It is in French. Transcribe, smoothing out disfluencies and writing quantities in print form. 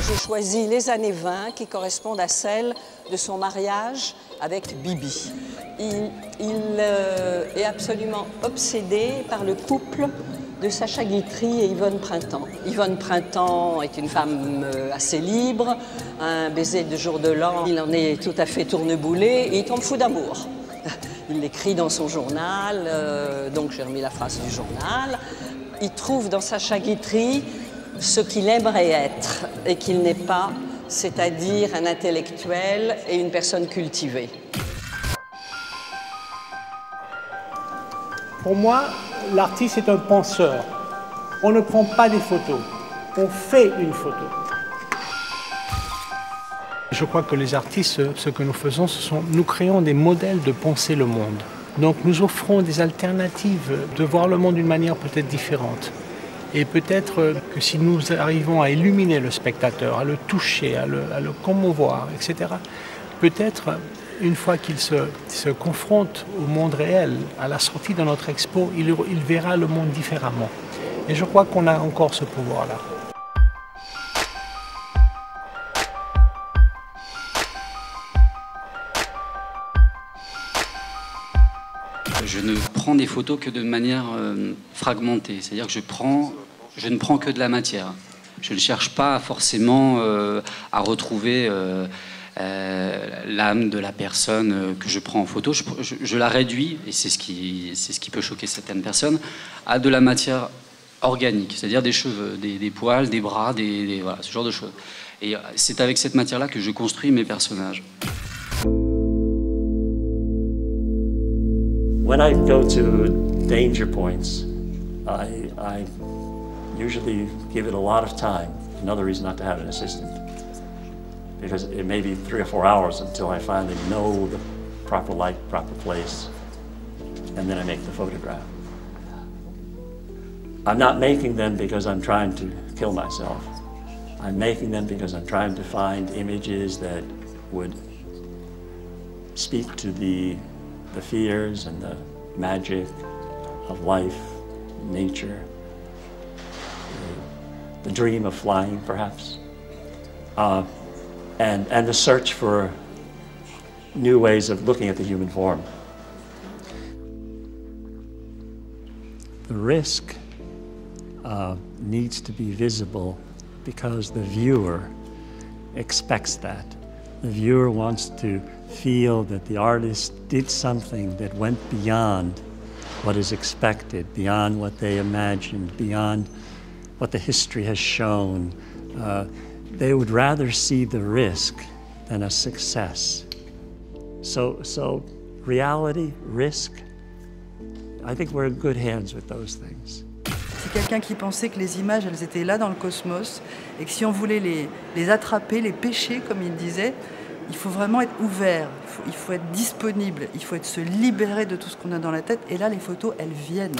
J'ai choisi les années 20 qui correspondent à celles de son mariage avec Bibi. Il est absolument obsédé par le couple de Sacha Guitry et Yvonne Printemps. Yvonne Printemps est une femme assez libre, un baiser de jour de l'an, il en est tout à fait tourneboulé et il tombe fou d'amour. Il l'écrit dans son journal, donc j'ai remis la phrase du journal. Il trouve dans Sacha Guitry ce qu'il aimerait être et qu'il n'est pas, c'est-à-dire un intellectuel et une personne cultivée. Pour moi, l'artiste est un penseur. On ne prend pas des photos, on fait une photo. Je crois que les artistes, ce que nous faisons, nous créons des modèles de penser le monde. Donc nous offrons des alternatives de voir le monde d'une manière peut-être différente. Et peut-être que si nous arrivons à illuminer le spectateur, à le toucher, à le commovoir, etc., peut-être une fois qu'il se confronte au monde réel, à la sortie de notre expo, il verra le monde différemment. Et je crois qu'on a encore ce pouvoir-là. Je ne prends des photos que de manière fragmentée, c'est-à-dire que je ne prends que de la matière. Je ne cherche pas forcément à retrouver l'âme de la personne que je prends en photo. Je la réduis, et c'est ce qui peut choquer certaines personnes, à de la matière organique, c'est-à-dire des cheveux, des poils, des bras, voilà, ce genre de choses. Et c'est avec cette matière-là que je construis mes personnages. When I go to danger points, I usually give it a lot of time. Another reason not to have an assistant, because it may be 3 or 4 hours until I finally know the proper light, proper place, and then I make the photograph. I'm not making them because I'm trying to kill myself. I'm making them because I'm trying to find images that would speak to the fears and the magic of life, nature, the dream of flying, perhaps, and the search for new ways of looking at the human form. The risk needs to be visible because the viewer expects that. The viewer wants to feel that the artist did something that went beyond what is expected, beyond what they imagined, beyond what the history has shown. They would rather see the risk than a success. So reality, risk, I think we're in good hands with those things. C'est quelqu'un qui pensait que les images, elles étaient là dans le cosmos et que si on voulait les attraper, les pêcher, comme il disait, il faut vraiment être ouvert, il faut être disponible, il faut se libérer de tout ce qu'on a dans la tête. Et là, les photos, elles viennent.